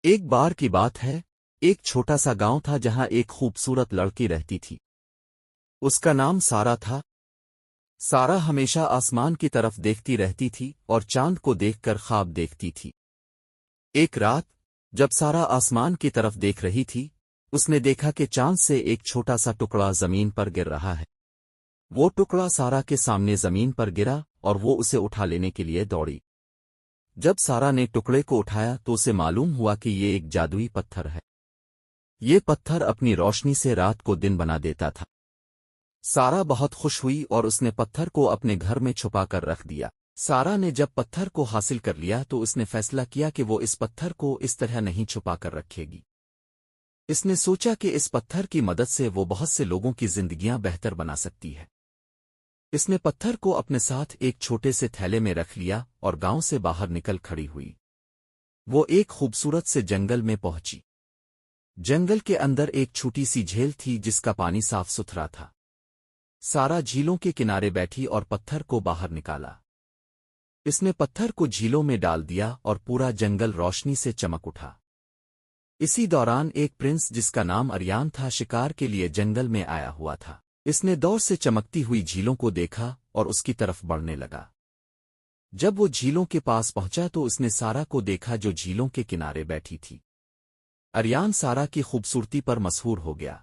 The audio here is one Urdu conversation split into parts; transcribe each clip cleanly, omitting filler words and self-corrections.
ایک بار کی بات ہے، ایک چھوٹا سا گاؤں تھا جہاں ایک خوبصورت لڑکی رہتی تھی۔ اس کا نام سارا تھا۔ سارا ہمیشہ آسمان کی طرف دیکھتی رہتی تھی اور چاند کو دیکھ کر خواب دیکھتی تھی۔ ایک رات جب سارا آسمان کی طرف دیکھ رہی تھی، اس نے دیکھا کہ چاند سے ایک چھوٹا سا ٹکڑا زمین پر گر رہا ہے۔ وہ ٹکڑا سارا کے سامنے زمین پر گرا اور وہ اسے اٹھا لینے کے لیے دوڑی۔ جب سارا نے ٹکڑے کو اٹھایا تو اسے معلوم ہوا کہ یہ ایک جادوئی پتھر ہے۔ یہ پتھر اپنی روشنی سے رات کو دن بنا دیتا تھا۔ سارا بہت خوش ہوئی اور اس نے پتھر کو اپنے گھر میں چھپا کر رکھ دیا۔ سارا نے جب پتھر کو حاصل کر لیا تو اس نے فیصلہ کیا کہ وہ اس پتھر کو اس طرح نہیں چھپا کر رکھے گی۔ اس نے سوچا کہ اس پتھر کی مدد سے وہ بہت سے لوگوں کی زندگیاں بہتر بنا سکتی ہے۔ اس نے پتھر کو اپنے ساتھ ایک چھوٹے سے تھیلے میں رکھ لیا اور گاؤں سے باہر نکل کھڑی ہوئی۔ وہ ایک خوبصورت سے جنگل میں پہنچی۔ جنگل کے اندر ایک چھوٹی سی جھیل تھی جس کا پانی صاف ستھرا تھا۔ سارا جھیلوں کے کنارے بیٹھی اور پتھر کو باہر نکالا۔ اس نے پتھر کو جھیلوں میں ڈال دیا اور پورا جنگل روشنی سے چمک اٹھا۔ اسی دوران ایک پرنس جس کا نام اریان تھا شکار کے لیے جنگل میں آیا ہوا تھا۔ اس نے دور سے چمکتی ہوئی جھیلوں کو دیکھا اور اس کی طرف بڑھنے لگا۔ جب وہ جھیلوں کے پاس پہنچا تو اس نے سارا کو دیکھا جو جھیلوں کے کنارے بیٹھی تھی۔ اریان سارا کی خوبصورتی پر مسحور ہو گیا۔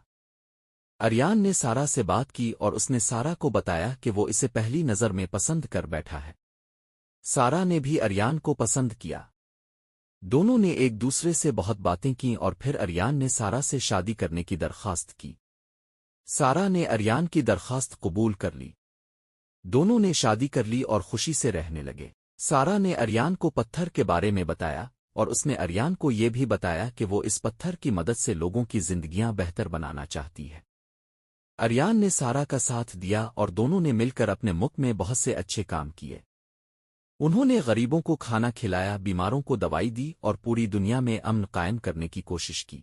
اریان نے سارا سے بات کی اور اس نے سارا کو بتایا کہ وہ اسے پہلی نظر میں پسند کر بیٹھا ہے۔ سارا نے بھی اریان کو پسند کیا۔ دونوں نے ایک دوسرے سے بہت باتیں کی اور پھر اریان نے سارا سے شادی کرنے کی درخواست کی۔ سارا نے اریان کی درخواست قبول کر لی۔ دونوں نے شادی کر لی اور خوشی سے رہنے لگے۔ سارا نے اریان کو پتھر کے بارے میں بتایا اور اس نے اریان کو یہ بھی بتایا کہ وہ اس پتھر کی مدد سے لوگوں کی زندگیاں بہتر بنانا چاہتی ہے۔ اریان نے سارا کا ساتھ دیا اور دونوں نے مل کر اپنے ملک میں بہت سے اچھے کام کیے۔ انہوں نے غریبوں کو کھانا کھلایا، بیماروں کو دوائی دی اور پوری دنیا میں امن قائم کرنے کی کوشش کی۔